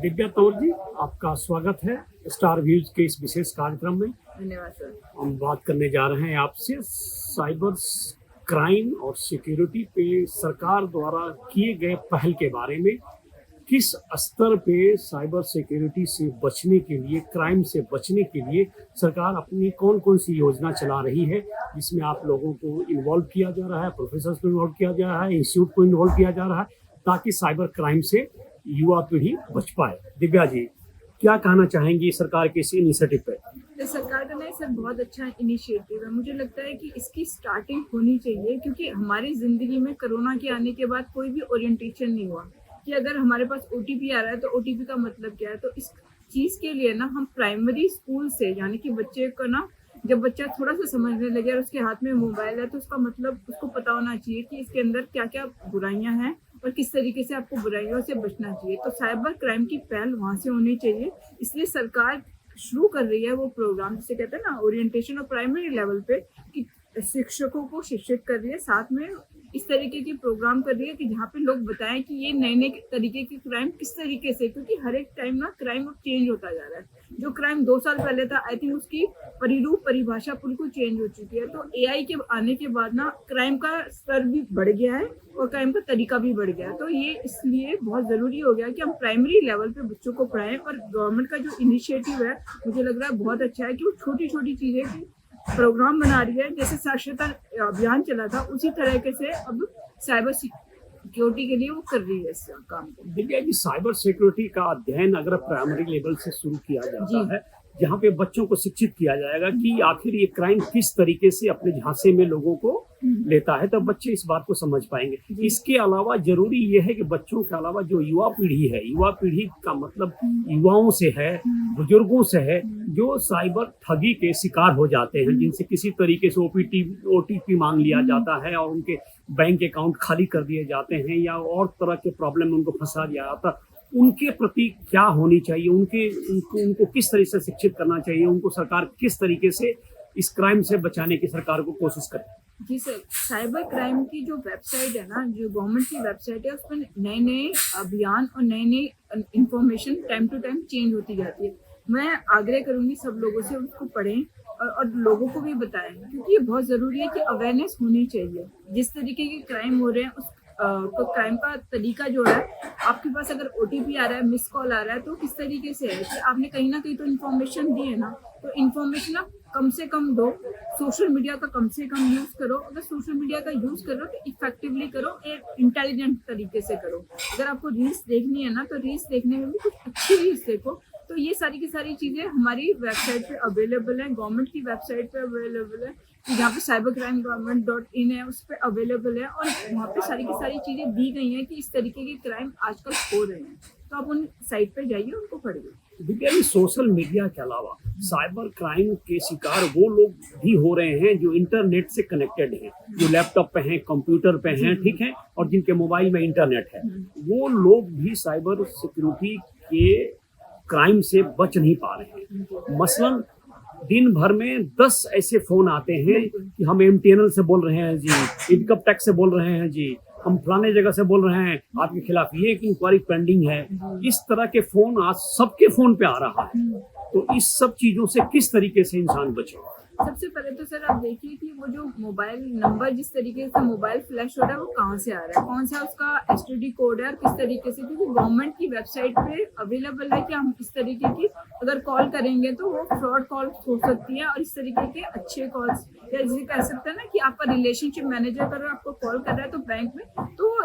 दिव्या तौर जी, आपका स्वागत है स्टार व्यूज के इस विशेष कार्यक्रम में। धन्यवाद सर। हम बात करने जा रहे हैं आपसे साइबर क्राइम और सिक्योरिटी पे सरकार द्वारा किए गए पहल के बारे में। किस स्तर पे साइबर सिक्योरिटी से बचने के लिए, क्राइम से बचने के लिए सरकार अपनी कौन कौन सी योजना चला रही है, जिसमें आप लोगों को इन्वॉल्व किया जा रहा है, प्रोफेसर को इन्वॉल्व किया जा रहा है, इंस्टीट्यूट को इन्वॉल्व किया जा रहा है, ताकि साइबर क्राइम से युवा पीढ़ी बच पाए। दिव्या जी, क्या कहना चाहेंगी सरकार के इस इनिशिएटिव पे? तो सरकार का ना सर बहुत अच्छा इनिशिएटिव है। मुझे लगता है कि इसकी स्टार्टिंग होनी चाहिए, क्योंकि हमारी ज़िंदगी में कोरोना के आने के बाद कोई भी ओरिएंटेशन नहीं हुआ कि अगर हमारे पास ओटीपी आ रहा है तो ओटीपी का मतलब क्या है। तो इस चीज़ के लिए ना हम प्राइमरी स्कूल से, यानी कि बच्चे को ना, जब बच्चा थोड़ा सा समझने लगे और उसके हाथ में मोबाइल है तो उसका मतलब उसको पता होना चाहिए कि इसके अंदर क्या क्या बुराइयां हैं और किस तरीके से आपको बुराइयों से बचना चाहिए। तो साइबर क्राइम की पहल वहाँ से होनी चाहिए। इसलिए सरकार शुरू कर रही है वो प्रोग्राम, जिसे कहते हैं ना ओरिएंटेशन और प्राइमरी लेवल पे, कि शिक्षकों को शिक्षित कर रही है, साथ में इस तरीके के प्रोग्राम कर रही है कि जहाँ पे लोग बताएं कि ये नए नए तरीके के क्राइम किस तरीके से, क्योंकि हर एक टाइम ना क्राइम अब चेंज होता जा रहा है। जो क्राइम 2 साल पहले था, आई थिंक उसकी परिभाषा बिल्कुल चेंज हो चुकी है। तो एआई के आने के बाद ना क्राइम का स्तर भी बढ़ गया है और क्राइम का तरीका भी बढ़ गया है। तो ये इसलिए बहुत ज़रूरी हो गया कि हम प्राइमरी लेवल पे बच्चों को पढ़ाएं। और गवर्नमेंट का जो इनिशिएटिव है, मुझे लग रहा है बहुत अच्छा है कि वो छोटी छोटी चीज़ें की प्रोग्राम बना रही है। जैसे साक्षरता अभियान चला था, उसी तरीके से अब साइबर सिक्योरिटी के लिए वो कर रही है इस काम को। दिव्या जी, साइबर सिक्योरिटी का अध्ययन अगर प्राइमरी लेवल से शुरू किया जाता है, जहाँ पे बच्चों को शिक्षित किया जाएगा कि आखिर ये क्राइम किस तरीके से अपने झांसे में लोगों को लेता है, तब बच्चे इस बात को समझ पाएंगे। इसके अलावा जरूरी ये है कि बच्चों के अलावा जो युवा पीढ़ी है, युवा पीढ़ी का मतलब युवाओं से है, बुजुर्गों से है, जो साइबर ठगी के शिकार हो जाते हैं, जिनसे किसी तरीके से ओटीपी मांग लिया जाता है और उनके बैंक अकाउंट खाली कर दिए जाते हैं या और तरह के प्रॉब्लम में उनको फंसा दिया जाता है। उनके प्रति क्या होनी चाहिए, उनको किस तरह से शिक्षित करना चाहिए, उनको सरकार किस तरीके से इस क्राइम से बचाने की सरकार को कोशिश करे? जी सर, साइबर क्राइम की जो वेबसाइट है ना, जो गवर्नमेंट की वेबसाइट है, उसमें नए नए अभियान और नई नई information time to time change होती जाती है। मैं आग्रह करूंगी सब लोगों से उसको पढ़ें और लोगों को भी बताएं, क्योंकि ये बहुत ज़रूरी है कि अवेयरनेस होनी चाहिए। जिस तरीके के क्राइम हो रहे हैं उस तो क्राइम का तरीका जो है, आपके पास अगर ओटीपी आ रहा है, मिस कॉल आ रहा है, तो किस तरीके से है कि आपने कहीं ना कहीं तो इन्फॉर्मेशन दी है ना। तो इन्फॉर्मेशन आप कम से कम दो, सोशल मीडिया का कम से कम यूज़ करो। अगर सोशल मीडिया का यूज़ करो तो इफेक्टिवली करो, एक इंटेलिजेंट तरीके से करो। अगर आपको रील्स देखनी है ना, तो रील्स देखने में भी कुछ अच्छी रील्स देखो। तो ये सारी की सारी चीज़ें हमारी वेबसाइट पे अवेलेबल हैं, गवर्नमेंट की वेबसाइट पे अवेलेबल है, जहाँ पे cybercrime.government.in है, उस पर अवेलेबल है। और वहाँ पे सारी की सारी चीज़ें दी गई हैं कि इस तरीके के क्राइम आजकल हो रहे हैं। तो आप उन साइट पे जाइए, उनको पढ़िए। दिव्या जी, सोशल मीडिया के अलावा साइबर क्राइम के शिकार वो लोग भी हो रहे हैं जो इंटरनेट से कनेक्टेड हैं, जो लैपटॉप पे हैं, कंप्यूटर पे हैं, ठीक है, और जिनके मोबाइल में इंटरनेट है। वो लोग भी साइबर सिक्योरिटी के क्राइम से बच नहीं पा रहे हैं। मसलन दिन भर में 10 ऐसे फोन आते हैं कि हम एमटीएनएल से बोल रहे हैं जी, इनकम टैक्स से बोल रहे हैं जी, हम फलाने जगह से बोल रहे हैं, आपके खिलाफ ये एक इंक्वायरी पेंडिंग है। इस तरह के फोन आज सबके फोन पे आ रहा है। तो इस सब चीजों से किस तरीके से इंसान बचे? सबसे पहले तो सर आप देखिए कि वो जो मोबाइल नंबर, जिस तरीके से मोबाइल फ्लैश हो रहा है, वो कहाँ से आ रहा है, कौन सा उसका एसटीडी कोड है और किस तरीके से, क्योंकि गवर्नमेंट की वेबसाइट पे अवेलेबल है कि हम इस तरीके की अगर कॉल करेंगे तो वो फ्रॉड कॉल हो सकती है। और इस तरीके के अच्छे कॉल्स, या जिसे कह सकते हैं ना कि आपका रिलेशनशिप मैनेजर अगर आपको कॉल कर रहा है तो बैंक में, तो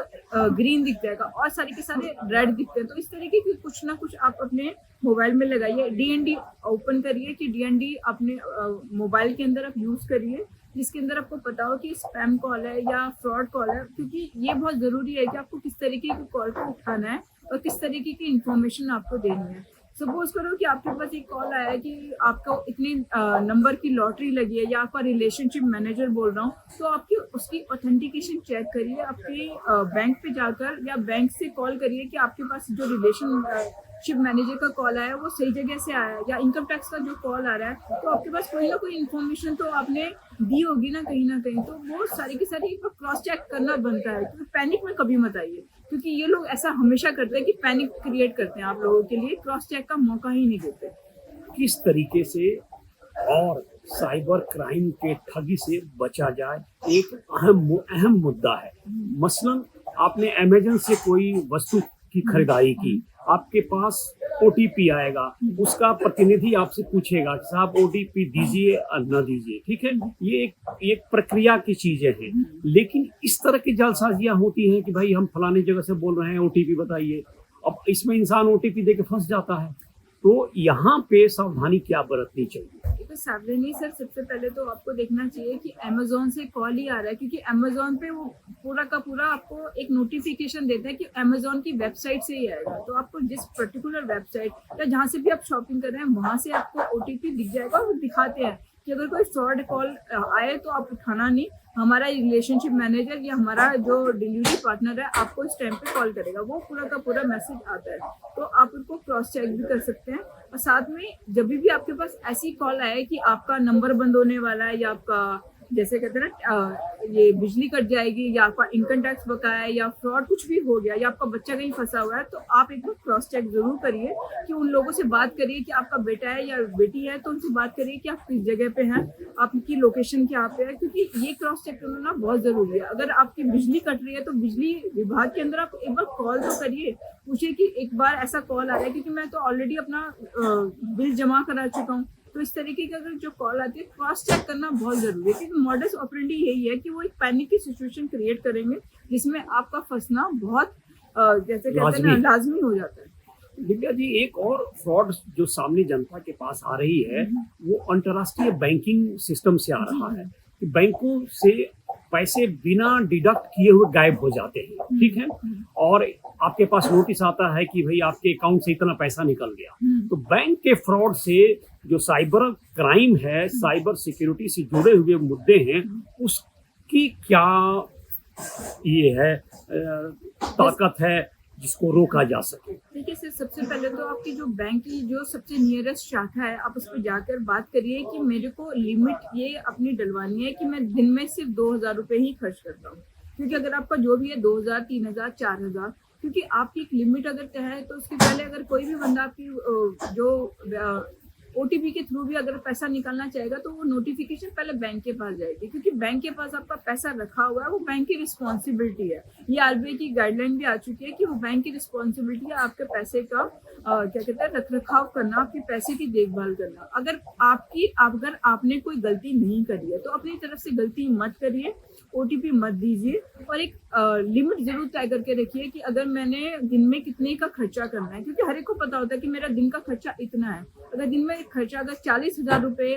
ग्रीन दिख जाएगा और सारे के सारे रेड दिखते हैं। तो इस तरीके की कुछ ना कुछ आप अपने मोबाइल में लगाइए, डीएनडी ओपन करिए कि डीएनडी अपने मोबाइल के अंदर आप यूज़ करिए, जिसके अंदर आपको पता हो कि स्पैम कॉल है या फ्रॉड कॉल है। क्योंकि ये बहुत ज़रूरी है कि आपको किस तरीके की कॉल को उठाना है और किस तरीके की इंफॉर्मेशन आपको देनी है। सपोज करो कि आपके पास एक कॉल आया है कि आपको इतनी नंबर की लॉटरी लगी है, या आपका रिलेशनशिप मैनेजर बोल रहा हूँ, तो आपकी उसकी ऑथेंटिकेशन चेक करिए, आपके बैंक पे जाकर या बैंक से कॉल करिए कि आपके पास जो रिलेशनशिप मैनेजर का कॉल आया वो सही जगह से आया, या इनकम टैक्स का जो कॉल आ रहा है तो आपके पास कोई ना कोई इन्फॉर्मेशन तो आपने दी होगी ना कहीं, तो वो सारी की सारी क्रॉस चेक करना बनता है। क्योंकि पैनिक में कभी मत आइए, क्योंकि ये लोग ऐसा हमेशा करते हैं कि पैनिक क्रिएट करते हैं आप लोगों के लिए, क्रॉस चेक का मौका ही नहीं देते। किस तरीके से और साइबर क्राइम के ठगी से बचा जाए, एक अहम मुद्दा है। मसलन आपने अमेज़न से कोई वस्तु की खरीदारी की, आपके पास ओटीपी आएगा, उसका प्रतिनिधि आपसे पूछेगा कि साहब ओटीपी दीजिए या न दीजिए, ठीक है। ये एक प्रक्रिया की चीजें हैं, लेकिन इस तरह की जालसाजियां होती हैं कि भाई हम फलाने जगह से बोल रहे हैं, ओटीपी बताइए। अब इसमें इंसान ओटीपी दे के फंस जाता है, तो यहाँ पे सावधानी क्या बरतनी चाहिए? तो सावधानी सर, सबसे पहले तो आपको देखना चाहिए कि अमेजोन से कॉल ही आ रहा है, क्योंकि अमेजोन पे वो पूरा का पूरा आपको एक नोटिफिकेशन देता है कि अमेजोन की वेबसाइट से ही आएगा। तो आपको जिस पर्टिकुलर वेबसाइट या जहाँ से भी आप शॉपिंग कर रहे हैं वहाँ से आपको ओटीपी दिख जाएगा, और वो दिखाते हैं कि अगर कोई फ्रॉड कॉल आए तो आप उठाना नहीं, हमारा रिलेशनशिप मैनेजर या हमारा जो डिलीवरी पार्टनर है आपको इस टाइम पे कॉल करेगा, वो पूरा का पूरा मैसेज आता है। तो आप उनको क्रॉस चेक भी कर सकते हैं। और साथ में जब भी आपके पास ऐसी कॉल आए कि आपका नंबर बंद होने वाला है, या आपका जैसे कहते हैं ना ये बिजली कट जाएगी, या आपका इनकम टैक्स बकाया है, या फ्रॉड कुछ भी हो गया, या आपका बच्चा कहीं फंसा हुआ है, तो आप एक बार क्रॉस चेक जरूर करिए कि उन लोगों से बात करिए कि आपका बेटा है या बेटी है, तो उनसे बात करिए कि आप किस जगह पे हैं, आपकी लोकेशन क्या पे है, क्योंकि ये क्रॉस चेक करना बहुत जरूरी है। अगर आपकी बिजली कट रही है तो बिजली विभाग के अंदर आप एक बार कॉल तो करिए, पूछिए कि एक बार ऐसा कॉल आ रहा है, क्योंकि मैं तो ऑलरेडी अपना बिल जमा करा चुका हूँ। तो इस तरीके की अगर जो कॉल आती है, क्रॉस चेक करना बहुत जरूरी है, क्योंकि मॉडस ऑपरेंडी यही है कि वो एक पैनिक की सिचुएशन क्रिएट करेंगे जिसमें आपका फंसना बहुत जैसे कहते हैं ना लाजमी हो जाता है। दिव्या जी, एक और फ्रॉड जो सामने जनता के पास आ रही है वो अंतर्राष्ट्रीय बैंकिंग सिस्टम से आ रहा है कि बैंकों से पैसे बिना डिडक्ट किए हुए गायब हो जाते हैं, ठीक है। और आपके पास नोटिस आता है कि भाई आपके अकाउंट से इतना पैसा निकल गया। तो बैंक के फ्रॉड से जो साइबर क्राइम है, साइबर सिक्योरिटी से जुड़े हुए मुद्दे हैं, उसकी क्या ये है ताकत है जिसको रोका जा सके? देखिए सर, सबसे पहले तो आपकी जो बैंक की जो सबसे नियरेस्ट शाखा है, आप उस पर जाकर बात करिए कि मेरे को लिमिट ये अपनी डलवानी है कि मैं दिन में सिर्फ 2000 रुपये ही खर्च करता हूँ। क्योंकि अगर आपका जो भी है 2000, 3000, 4000, क्योंकि आपकी एक लिमिट अगर तय है तो उसके पहले अगर कोई भी बंदा आपकी जो ओटीपी के थ्रू भी अगर पैसा निकालना चाहेगा तो वो नोटिफिकेशन पहले बैंक के पास जाएगी, क्योंकि बैंक के पास आपका पैसा रखा हुआ है, वो बैंक की रिस्पॉन्सिबिलिटी है। ये आरबीआई की गाइडलाइन भी आ चुकी है कि वो बैंक की रिस्पॉन्सिबिलिटी है आपके पैसे का क्या कहते हैं रख रखाव करना, आपके पैसे की देखभाल करना। अगर आपने कोई गलती नहीं करी है तो अपनी तरफ से गलती मत करिए, ओटीपी मत दीजिए, और एक लिमिट जरूर तय करके रखिए कि अगर मैंने दिन में कितने का खर्चा करना है, क्योंकि हर एक को पता होता है कि मेरा दिन का खर्चा इतना है। अगर दिन में खर्चा अगर 40,000 रुपये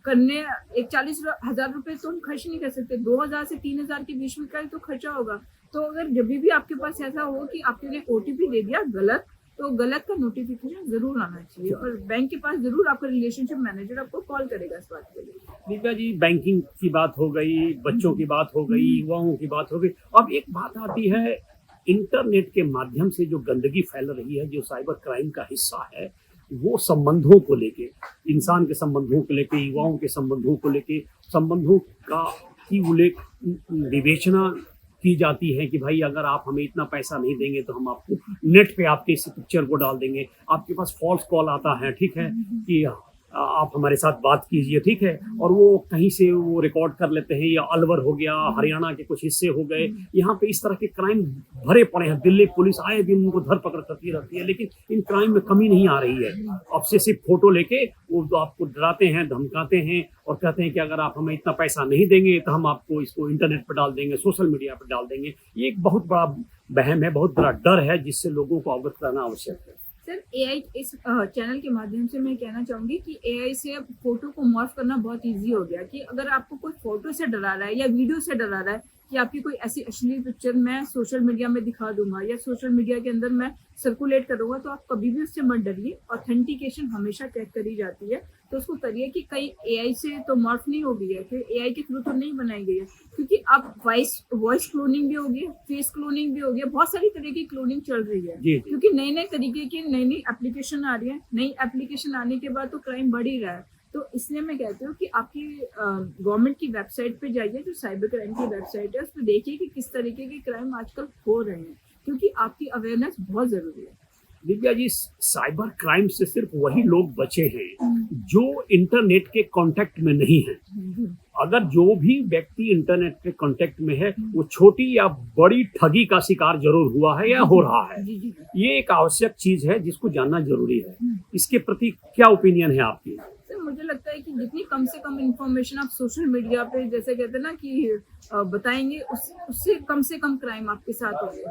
करने, एक 40,000 रुपये तो हम खर्च नहीं कर सकते, 2000 से 3000 के बीच में का तो खर्चा होगा। तो अगर जब भी आपके पास ऐसा हो कि आपने ओटीपी दे दिया गलत, तो गलत का नोटिफिकेशन जरूर आना चाहिए, और बैंक के पास जरूर आपका रिलेशनशिप मैनेजर आपको कॉल करेगा इस बात के लिए। दिव्या जी, बैंकिंग की बात हो गई, बच्चों की बात हो गई, युवाओं की बात हो गई, अब एक बात आती है इंटरनेट के माध्यम से जो गंदगी फैल रही है, जो साइबर क्राइम का हिस्सा है, वो संबंधों को लेके, इंसान के संबंधों को लेके, युवाओं के संबंधों को लेके, संबंधों का की विवेचना की जाती है कि भाई अगर आप हमें इतना पैसा नहीं देंगे तो हम आपको नेट पे आपके इस पिक्चर को डाल देंगे। आपके पास फॉल्स कॉल आता है, ठीक है, कि आप हमारे साथ बात कीजिए, ठीक है, और वो कहीं से वो रिकॉर्ड कर लेते हैं, या अलवर हो गया, हरियाणा के कुछ हिस्से हो गए, यहाँ पे इस तरह के क्राइम भरे पड़े हैं। दिल्ली पुलिस आए दिन उनको धरपकड़ करती रहती है, लेकिन इन क्राइम में कमी नहीं आ रही है। अब से सिर्फ फोटो लेके वो आपको डराते हैं, धमकाते हैं और कहते हैं कि अगर आप हमें इतना पैसा नहीं देंगे तो हम आपको इसको इंटरनेट पर डाल देंगे, सोशल मीडिया पर डाल देंगे। ये एक बहुत बड़ा वहम है, बहुत बड़ा डर है, जिससे लोगों को अवगत करना आवश्यक है। सर, एआई इस चैनल के माध्यम से मैं कहना चाहूँगी कि एआई से अब फोटो को मॉर्फ करना बहुत इजी हो गया, कि अगर आपको कोई फोटो से डरा रहा है या वीडियो से डरा रहा है कि आपकी कोई ऐसी अश्लील पिक्चर मैं सोशल मीडिया में दिखा दूंगा या सोशल मीडिया के अंदर मैं सर्कुलेट करूंगा, तो आप कभी भी उससे मत डरिए। ऑथेंटिकेशन हमेशा चेक करी जाती है, तो उसको करिए कि कहीं एआई से तो मॉर्फ नहीं हो गई है, कि एआई के थ्रू तो नहीं बनाई गई है, क्योंकि अब वॉइस क्लोनिंग भी हो गई है, फेस क्लोनिंग भी हो गई है, बहुत सारी तरह की क्लोनिंग चल रही है। क्योंकि नए नए तरीके की नई एप्लीकेशन आ रही है, नई एप्लीकेशन आने के बाद तो क्राइम बढ़ ही रहा है। तो इसलिए मैं कहती हूँ कि आपकी गवर्नमेंट की वेबसाइट पे जाइए, जो साइबर क्राइम की वेबसाइट है, उस पर देखिए कि किस तरीके के क्राइम आजकल हो रहे हैं, क्योंकि आपकी अवेयरनेस बहुत जरूरी है। दिव्या जी, साइबर क्राइम से सिर्फ वही लोग बचे हैं जो इंटरनेट के कांटेक्ट में नहीं है। अगर जो भी व्यक्ति इंटरनेट के कांटेक्ट में है, वो छोटी या बड़ी ठगी का शिकार जरूर हुआ है या हो रहा है। ये एक आवश्यक चीज है जिसको जानना जरूरी है। इसके प्रति क्या ओपिनियन है आपकी? मुझे लगता है कि जितनी कम से कम इंफॉर्मेशन आप सोशल मीडिया पे, जैसे कहते हैं ना कि बताएंगे, उससे कम क्राइम आपके साथ होंगे।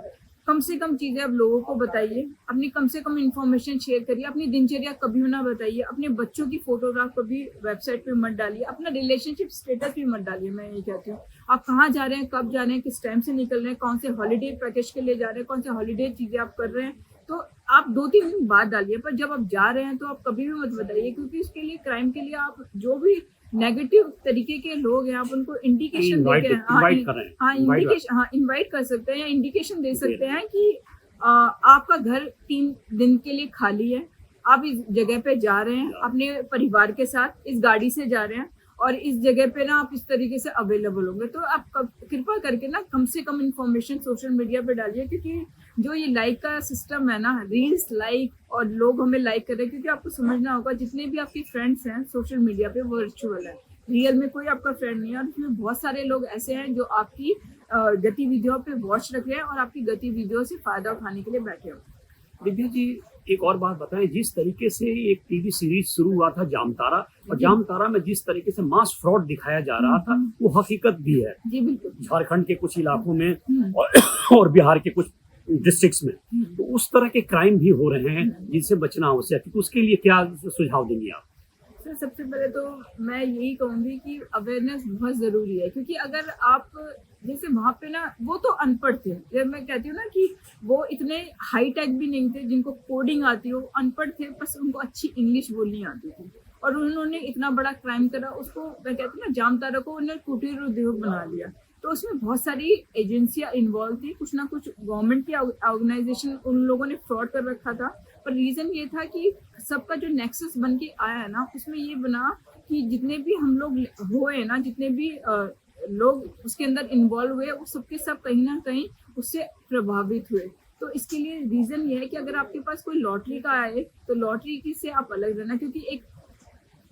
कम से कम चीजें आप लोगों को बताइए, अपनी कम से कम इंफॉर्मेशन शेयर करिए, अपनी दिनचर्या कभी ना बताइए, अपने बच्चों की फोटोग्राफ कभी वेबसाइट पे मत डालिए, अपना रिलेशनशिप स्टेटस भी मत डालिए। मैं ये कहती हूँ, आप कहाँ जा रहे हैं, कब जा रहे हैं, किस टाइम से निकल रहे हैं, कौन से हॉलीडे पैकेज के लिए जा रहे हैं, कौन से हॉलीडे चीजें आप कर रहे हैं, तो आप 2-3 दिन बाद डालिए। पर जब आप जा रहे हैं तो आप कभी भी मत बताइए, क्योंकि उसके लिए, क्राइम के लिए, आप जो भी नेगेटिव तरीके के लोग हैं, आप उनको इंडिकेशन इनवाइट कर सकते हैं या इंडिकेशन दे सकते हैं कि आपका घर 3 दिन के लिए खाली है, आप इस जगह पे जा रहे हैं अपने परिवार के साथ, इस गाड़ी से जा रहे हैं और इस जगह पे ना आप इस तरीके से अवेलेबल होंगे। तो आप कृपा करके ना कम से कम इंफॉर्मेशन सोशल मीडिया पे डालिए, क्योंकि जो ये लाइक का सिस्टम है ना, रील्स लाइक और लोग हमें लाइक कर रहे हैं, क्योंकि आपको समझना होगा जितने भी आपके फ्रेंड्स हैं सोशल मीडिया पे वो वर्चुअल है, रियल में कोई आपका फ्रेंड नहीं है। और इसमें बहुत सारे लोग ऐसे हैं जो आपकी गतिविधियों पे वॉच रख रहे हैं और आपकी गतिविधियों से फायदा उठाने के लिए बैठे हो। दिव्या जी, एक और बात बताएं, जिस तरीके से एक टीवी सीरीज शुरू हुआ था जामतारा, और जामतारा में जिस तरीके से मास फ्रॉड दिखाया जा रहा था, वो हकीकत भी है। जी बिल्कुल। झारखंड के कुछ इलाकों में और बिहार के कुछ डिस्ट्रिक्ट्स में तो उस तरह के क्राइम भी हो रहे हैं जिनसे बचना आवश्यक है। तो उसके लिए क्या सुझाव देंगे आप? सर, सबसे पहले तो मैं यही कहूँगी कि अवेयरनेस बहुत ज़रूरी है, क्योंकि अगर आप, जैसे वहाँ पे ना, वो तो अनपढ़ थे, जब मैं कहती हूँ ना कि वो इतने हाई टेक भी नहीं थे जिनको कोडिंग आती हो, अनपढ़ थे, बस उनको अच्छी इंग्लिश बोलनी आती थी और उन्होंने इतना बड़ा क्राइम करा। उसको मैं कहती हूँ ना, जामतारा को उन्होंने कुटीर उद्योग बना लिया। तो उसमें बहुत सारी एजेंसियां इन्वॉल्व थी, कुछ ना कुछ गवर्नमेंट की ऑर्गेनाइजेशन उन लोगों ने फ्रॉड कर रखा था। पर रीज़न ये था कि सबका जो नेक्सस बन के आया है ना, उसमें ये बना कि जितने भी हम लोग हुए ना, जितने भी लोग उसके अंदर इन्वॉल्व हुए, वो सबके सब कहीं ना कहीं उससे प्रभावित हुए। तो इसके लिए रीज़न ये है कि अगर आपके पास कोई लॉटरी का आए तो लॉटरी की से आप अलग रहना, क्योंकि एक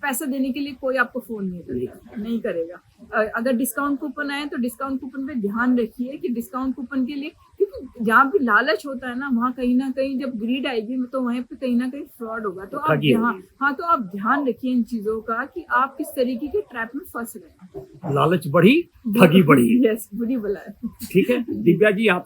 पैसा देने के लिए कोई आपको फोन नहीं करेगा। अगर डिस्काउंट कूपन आए तो डिस्काउंट कूपन पे ध्यान रखिए कि डिस्काउंट कूपन के लिए, क्योंकि जहाँ भी लालच होता है ना, वहाँ कहीं ना कहीं जब ग्रीड आएगी तो वहीं पे कहीं ना कहीं फ्रॉड होगा। तो आप तो आप ध्यान रखिए इन चीजों का कि आप किस तरीके के ट्रैप में फंस रहे हैं। लालच बढ़ी, ठगी बढ़ी। यस, बुरी बला है। ठीक है दिव्या जी, आप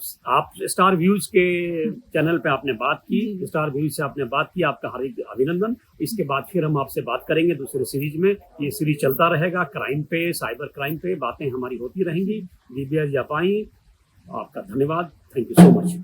स्टार व्यूज के चैनल पे आपने बात की, स्टार व्यूज से आपने बात की, आपका हार्दिक अभिनंदन। इसके बाद फिर हम आपसे बात करेंगे दूसरे सीरीज में। ये सीरीज चलता रहेगा, क्राइम पे, साइबर क्राइम पे बातें हमारी होती रहेंगी। दिव्या जी आप आई, आपका धन्यवाद। Thank you so much.